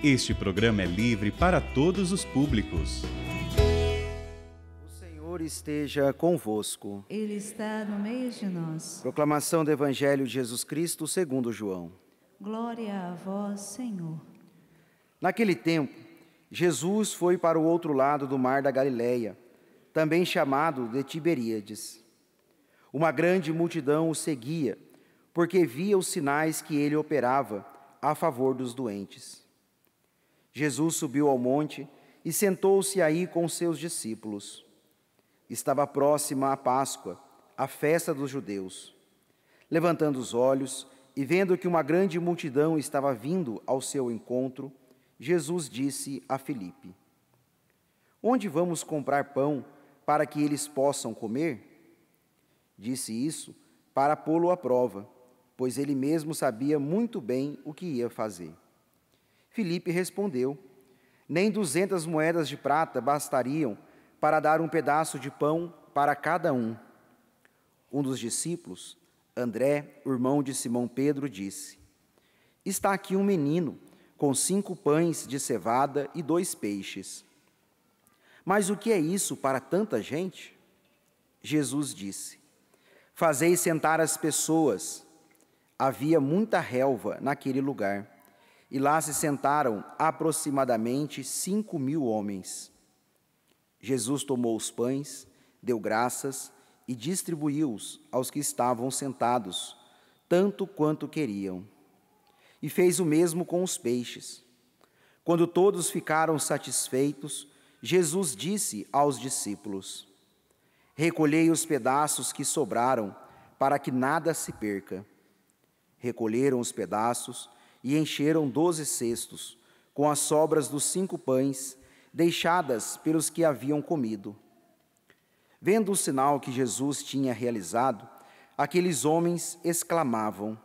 Este programa é livre para todos os públicos. O Senhor esteja convosco. Ele está no meio de nós. Proclamação do Evangelho de Jesus Cristo segundo João. Glória a vós, Senhor. Naquele tempo, Jesus foi para o outro lado do mar da Galileia, também chamado de Tiberíades. Uma grande multidão o seguia, porque via os sinais que ele operava a favor dos doentes. Jesus subiu ao monte e sentou-se aí com seus discípulos. Estava próxima a Páscoa, a festa dos judeus. Levantando os olhos e vendo que uma grande multidão estava vindo ao seu encontro, Jesus disse a Filipe: Onde vamos comprar pão para que eles possam comer? Disse isso para pô-lo à prova, pois ele mesmo sabia muito bem o que ia fazer. Filipe respondeu: Nem 200 moedas de prata bastariam para dar um pedaço de pão para cada um. Um dos discípulos, André, irmão de Simão Pedro, disse: Está aqui um menino com 5 pães de cevada e 2 peixes. Mas o que é isso para tanta gente? Jesus disse: Fazei sentar as pessoas. Havia muita relva naquele lugar, e lá se sentaram aproximadamente 5.000 homens. Jesus tomou os pães, deu graças e distribuiu-os aos que estavam sentados, tanto quanto queriam. E fez o mesmo com os peixes. Quando todos ficaram satisfeitos, Jesus disse aos discípulos: Recolhei os pedaços que sobraram, para que nada se perca. Recolheram os pedaços e encheram 12 cestos, com as sobras dos 5 pães, deixadas pelos que haviam comido. Vendo o sinal que Jesus tinha realizado, aqueles homens exclamavam: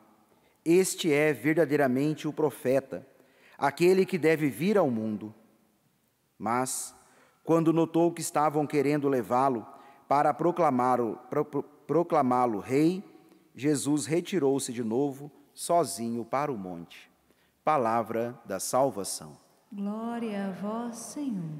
Este é verdadeiramente o profeta, aquele que deve vir ao mundo. Mas, quando notou que estavam querendo levá-lo para proclamá-lo rei, Jesus retirou-se de novo, sozinho para o monte. Palavra da salvação. Glória a vós, Senhor.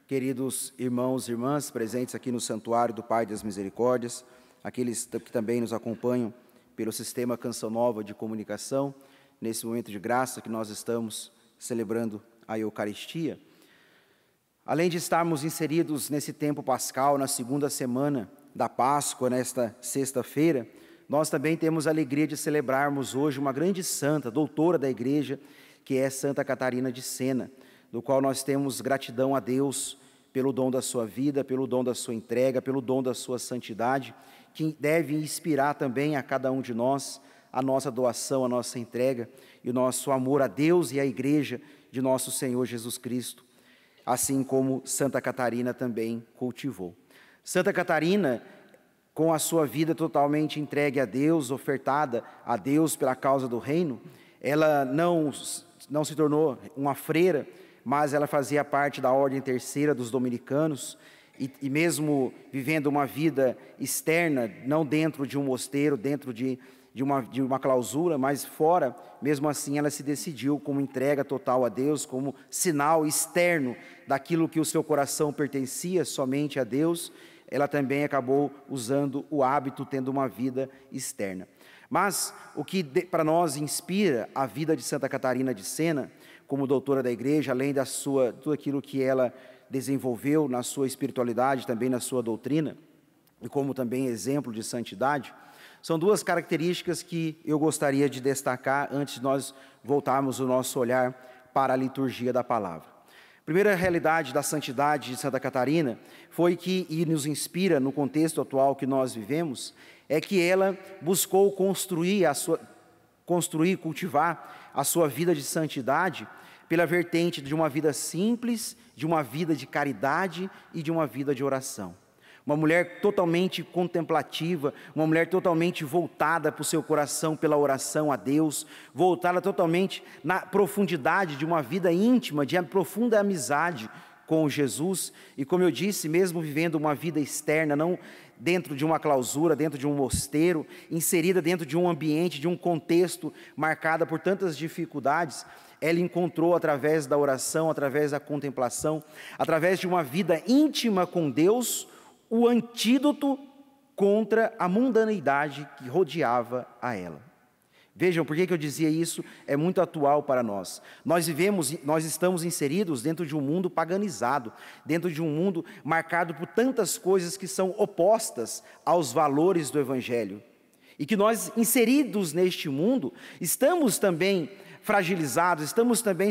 Queridos irmãos e irmãs presentes aqui no Santuário do Pai das Misericórdias, aqueles que também nos acompanham pelo Sistema Canção Nova de Comunicação, nesse momento de graça que nós estamos celebrando a Eucaristia. Além de estarmos inseridos nesse tempo pascal, na segunda semana da Páscoa, nesta sexta-feira, nós também temos a alegria de celebrarmos hoje uma grande santa, doutora da Igreja, que é Santa Catarina de Sena, do qual nós temos gratidão a Deus pelo dom da sua vida, pelo dom da sua entrega, pelo dom da sua santidade, que deve inspirar também a cada um de nós a nossa doação, a nossa entrega e o nosso amor a Deus e à Igreja de nosso Senhor Jesus Cristo, assim como Santa Catarina também cultivou. Santa Catarina, com a sua vida totalmente entregue a Deus, ofertada a Deus pela causa do reino, ela não se tornou uma freira, mas ela fazia parte da ordem terceira dos dominicanos, e mesmo vivendo uma vida externa, não dentro de um mosteiro, dentro de uma clausura, mas fora, mesmo assim ela se decidiu como entrega total a Deus, como sinal externo daquilo que o seu coração pertencia somente a Deus. Ela também acabou usando o hábito, tendo uma vida externa. Mas o que para nós inspira a vida de Santa Catarina de Sena, como doutora da Igreja, além da tudo aquilo que ela desenvolveu na sua espiritualidade, também na sua doutrina, e como também exemplo de santidade, são 2 características que eu gostaria de destacar antes de nós voltarmos o nosso olhar para a liturgia da palavra. A primeira realidade da santidade de Santa Catarina foi que, e nos inspira no contexto atual que nós vivemos, é que ela buscou cultivar a sua vida de santidade pela vertente de uma vida simples, de uma vida de caridade e de uma vida de oração. Uma mulher totalmente contemplativa, uma mulher totalmente voltada para o seu coração pela oração a Deus, voltada totalmente na profundidade de uma vida íntima, de profunda amizade com Jesus. E como eu disse, mesmo vivendo uma vida externa, dentro de uma clausura, dentro de um mosteiro, inserida dentro de um ambiente, de um contexto marcado por tantas dificuldades, ela encontrou através da oração, através da contemplação, através de uma vida íntima com Deus, o antídoto contra a mundaneidade que rodeava a ela. Vejam, por que eu dizia isso? É muito atual para nós. Nós estamos inseridos dentro de um mundo paganizado, dentro de um mundo marcado por tantas coisas que são opostas aos valores do Evangelho. E que nós, inseridos neste mundo, estamos também fragilizados,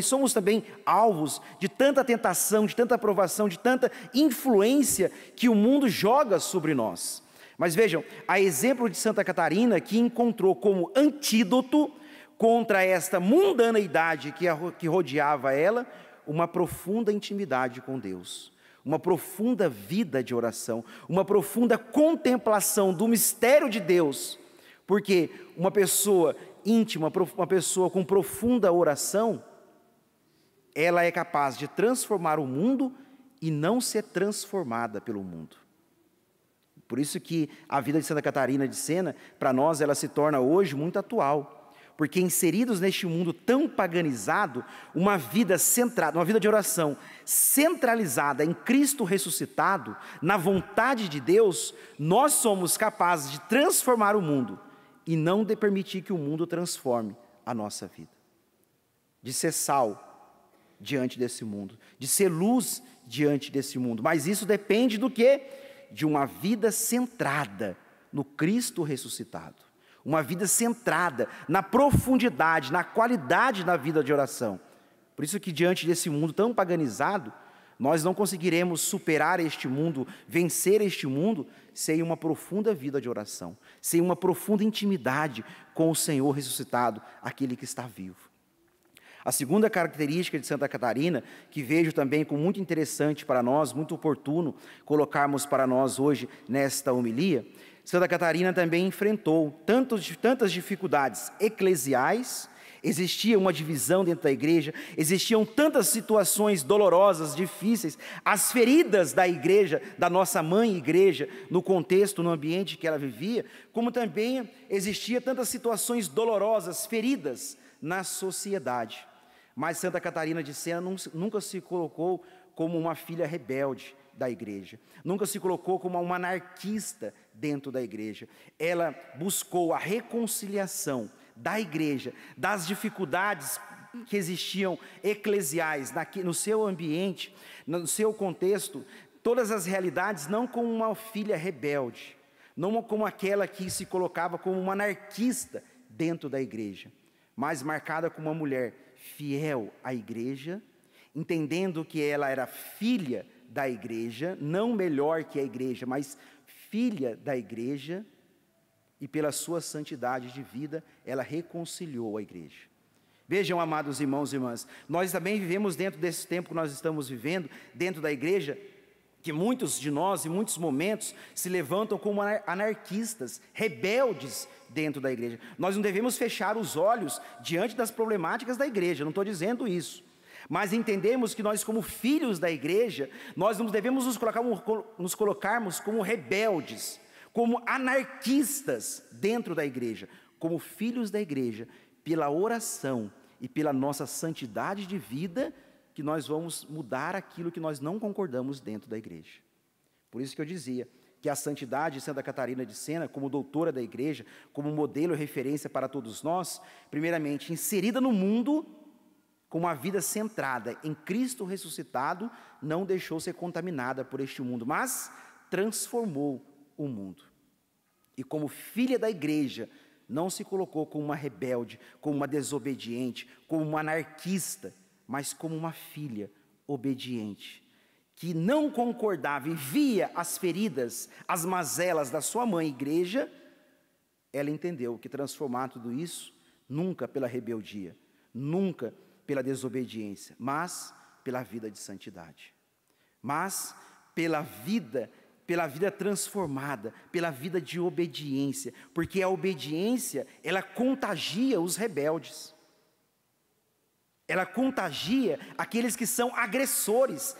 somos também alvos de tanta tentação, de tanta provação, de tanta influência que o mundo joga sobre nós. Mas vejam, a exemplo de Santa Catarina, que encontrou como antídoto contra esta mundaneidade que rodeava ela, uma profunda intimidade com Deus, uma profunda vida de oração, uma profunda contemplação do mistério de Deus, porque uma pessoa íntima, uma pessoa com profunda oração, ela é capaz de transformar o mundo e não ser transformada pelo mundo. Por isso que a vida de Santa Catarina de Sena, para nós, ela se torna hoje muito atual. Porque inseridos neste mundo tão paganizado, uma vida centrada, uma vida de oração centralizada em Cristo ressuscitado, na vontade de Deus, nós somos capazes de transformar o mundo e não de permitir que o mundo transforme a nossa vida. De ser sal diante desse mundo, de ser luz diante desse mundo. Mas isso depende do quê? De uma vida centrada no Cristo ressuscitado. Uma vida centrada na profundidade, na qualidade da vida de oração. Por isso que diante desse mundo tão paganizado, nós não conseguiremos superar este mundo, vencer este mundo, sem uma profunda vida de oração, sem uma profunda intimidade com o Senhor ressuscitado, aquele que está vivo. A segunda característica de Santa Catarina, que vejo também como muito interessante para nós, muito oportuno colocarmos para nós hoje nesta homilia, Santa Catarina também enfrentou tantas dificuldades eclesiais, existia uma divisão dentro da igreja, existiam tantas situações dolorosas, difíceis, as feridas da igreja, da nossa mãe igreja, no contexto, no ambiente que ela vivia, como também existia tantas situações dolorosas, feridas na sociedade. Mas Santa Catarina de Sena nunca se colocou como uma filha rebelde da igreja, nunca se colocou como uma anarquista dentro da igreja. Ela buscou a reconciliação da igreja, das dificuldades que existiam eclesiais no seu ambiente, no seu contexto, todas as realidades, não como uma filha rebelde, não como aquela que se colocava como uma anarquista dentro da igreja, mas marcada como uma mulher fiel à igreja, entendendo que ela era filha da igreja, não melhor que a igreja, mas filha da igreja, e pela sua santidade de vida, ela reconciliou a igreja. Vejam, amados irmãos e irmãs, nós também vivemos dentro desse tempo que nós estamos vivendo, dentro da igreja, que muitos de nós, em muitos momentos, se levantam como anarquistas, rebeldes dentro da igreja. Nós não devemos fechar os olhos diante das problemáticas da igreja, não estou dizendo isso. Mas entendemos que nós, como filhos da igreja, nós não devemos nos colocarmos como rebeldes, como anarquistas dentro da igreja, como filhos da igreja, pela oração e pela nossa santidade de vida, que nós vamos mudar aquilo que nós não concordamos dentro da igreja. Por isso que eu dizia que a santidade de Santa Catarina de Sena, como doutora da igreja, como modelo e referência para todos nós, primeiramente inserida no mundo, com uma vida centrada em Cristo ressuscitado, não deixou ser contaminada por este mundo, mas transformou o mundo. E como filha da igreja, não se colocou como uma rebelde, como uma desobediente, como uma anarquista, mas como uma filha obediente, que não concordava e via as feridas, as mazelas da sua mãe igreja. Ela entendeu que transformar tudo isso, nunca pela rebeldia, nunca pela desobediência, mas pela vida de santidade, mas pela vida transformada, pela vida de obediência, porque a obediência, ela contagia os rebeldes. ela contagia aqueles que são agressores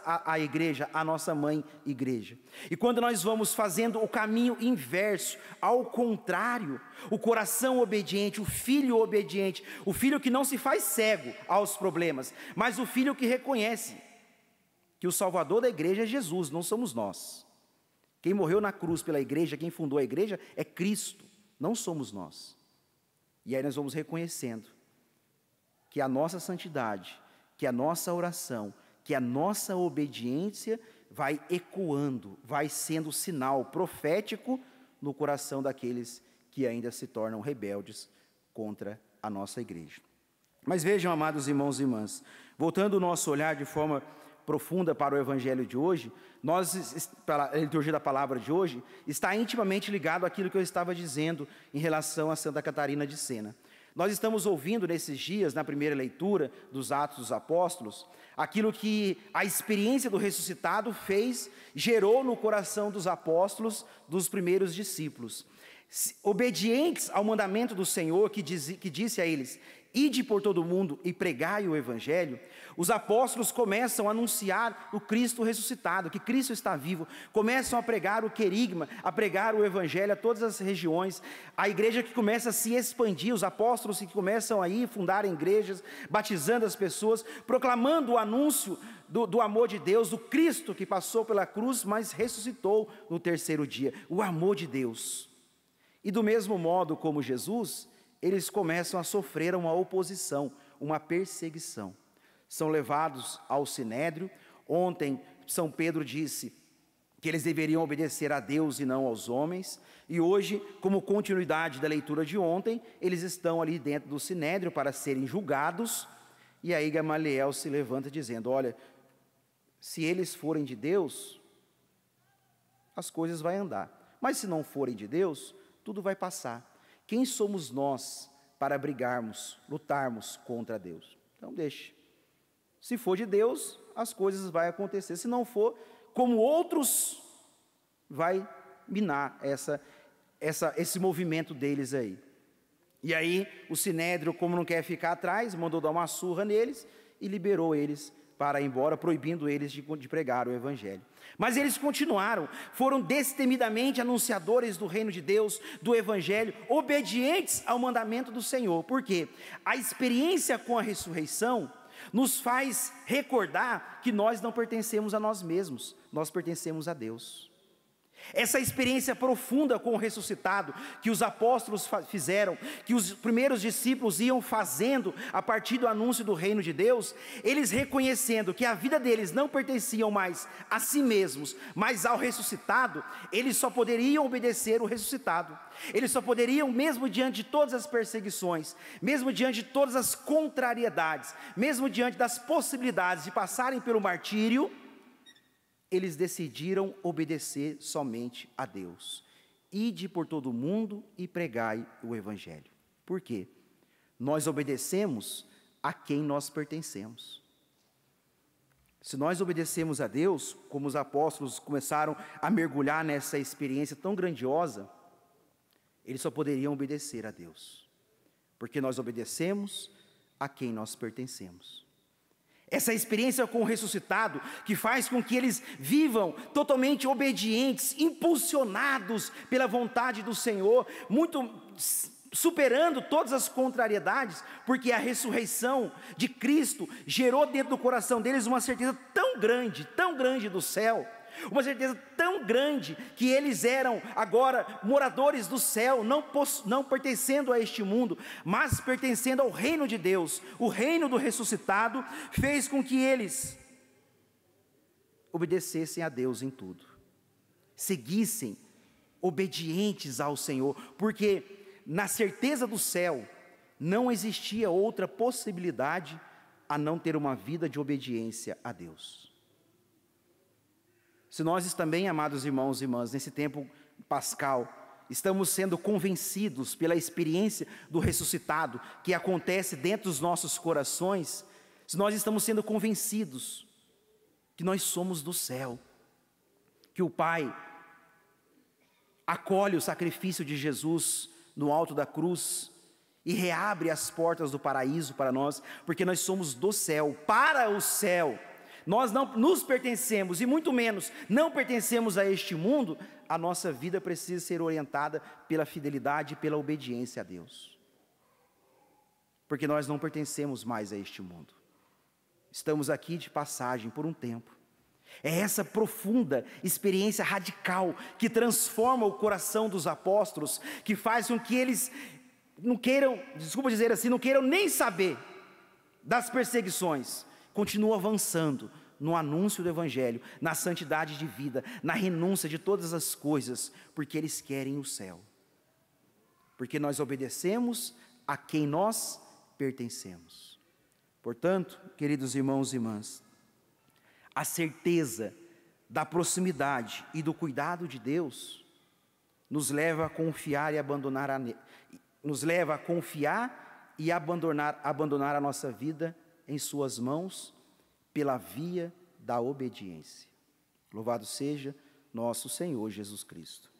à igreja, à nossa mãe igreja. E quando nós vamos fazendo o caminho inverso, ao contrário, o coração obediente, o filho obediente, o filho que não se faz cego aos problemas, mas o filho que reconhece que o Salvador da igreja é Jesus, não somos nós. Quem morreu na cruz pela igreja, quem fundou a igreja é Cristo, não somos nós. E aí nós vamos reconhecendo que a nossa santidade, que a nossa oração, que a nossa obediência vai ecoando, vai sendo sinal profético no coração daqueles que ainda se tornam rebeldes contra a nossa igreja. Mas vejam, amados irmãos e irmãs, voltando o nosso olhar de forma profunda para o evangelho de hoje, para a liturgia da palavra de hoje, está intimamente ligado àquilo que eu estava dizendo em relação a Santa Catarina de Sena. Nós estamos ouvindo nesses dias, na primeira leitura dos Atos dos Apóstolos, aquilo que a experiência do ressuscitado gerou no coração dos apóstolos, dos primeiros discípulos. Obedientes ao mandamento do Senhor, que disse a eles: ide por todo o mundo e pregai o evangelho, os apóstolos começam a anunciar o Cristo ressuscitado, que Cristo está vivo, começam a pregar o querigma, a pregar o evangelho a todas as regiões, a igreja que começa a se expandir, os apóstolos que começam a fundar igrejas, batizando as pessoas, proclamando o anúncio do amor de Deus, do Cristo que passou pela cruz, mas ressuscitou no terceiro dia, o amor de Deus. E do mesmo modo como Jesus, eles começam a sofrer uma oposição, uma perseguição. São levados ao Sinédrio. Ontem, São Pedro disse que eles deveriam obedecer a Deus e não aos homens. E hoje, como continuidade da leitura de ontem, eles estão ali dentro do Sinédrio para serem julgados. E aí Gamaliel se levanta dizendo: olha, se eles forem de Deus, as coisas vão andar. Mas se não forem de Deus, tudo vai passar. Quem somos nós para brigarmos, lutarmos contra Deus? Então deixe. Se for de Deus, as coisas vão acontecer. Se não for, como outros, vai minar esse movimento deles aí. E aí o Sinédrio, como não quer ficar atrás, mandou dar uma surra neles e liberou eles para ir embora, proibindo eles de pregar o evangelho. Mas eles continuaram, foram destemidamente anunciadores do reino de Deus, do evangelho, obedientes ao mandamento do Senhor. Por quê? A experiência com a ressurreição nos faz recordar que nós não pertencemos a nós mesmos, nós pertencemos a Deus. Essa experiência profunda com o ressuscitado, que os apóstolos fizeram, que os primeiros discípulos iam fazendo a partir do anúncio do reino de Deus, eles reconhecendo que a vida deles não pertenciam mais a si mesmos, mas ao ressuscitado, eles só poderiam obedecer o ressuscitado. Eles só poderiam, mesmo diante de todas as perseguições, mesmo diante de todas as contrariedades, mesmo diante das possibilidades de passarem pelo martírio, eles decidiram obedecer somente a Deus. Ide por todo o mundo e pregai o evangelho. Por quê? Nós obedecemos a quem nós pertencemos. Se nós obedecemos a Deus, como os apóstolos começaram a mergulhar nessa experiência tão grandiosa, eles só poderiam obedecer a Deus, porque nós obedecemos a quem nós pertencemos. Essa experiência com o ressuscitado, que faz com que eles vivam totalmente obedientes, impulsionados pela vontade do Senhor, muito superando todas as contrariedades, porque a ressurreição de Cristo gerou dentro do coração deles uma certeza tão grande do céu, uma certeza tão grande, que eles eram agora moradores do céu, não pertencendo a este mundo, mas pertencendo ao reino de Deus. O reino do ressuscitado fez com que eles obedecessem a Deus em tudo, seguissem obedientes ao Senhor, porque na certeza do céu não existia outra possibilidade a não ter uma vida de obediência a Deus. Se nós também, amados irmãos e irmãs, nesse tempo pascal, estamos sendo convencidos pela experiência do ressuscitado, que acontece dentro dos nossos corações, se nós estamos sendo convencidos que nós somos do céu, que o Pai acolhe o sacrifício de Jesus no alto da cruz, e reabre as portas do paraíso para nós, porque nós somos do céu, para o céu. Nós não nos pertencemos, e muito menos não pertencemos a este mundo. A nossa vida precisa ser orientada pela fidelidade e pela obediência a Deus, porque nós não pertencemos mais a este mundo. Estamos aqui de passagem por um tempo. É essa profunda experiência radical que transforma o coração dos apóstolos, que faz com que eles não queiram, desculpa dizer assim, não queiram nem saber das perseguições. Continuam avançando no anúncio do Evangelho, na santidade de vida, na renúncia de todas as coisas, porque eles querem o céu. Porque nós obedecemos a quem nós pertencemos. Portanto, queridos irmãos e irmãs, a certeza da proximidade e do cuidado de Deus nos leva a confiar e abandonar abandonar a nossa vida em suas mãos pela via da obediência. Louvado seja nosso Senhor Jesus Cristo.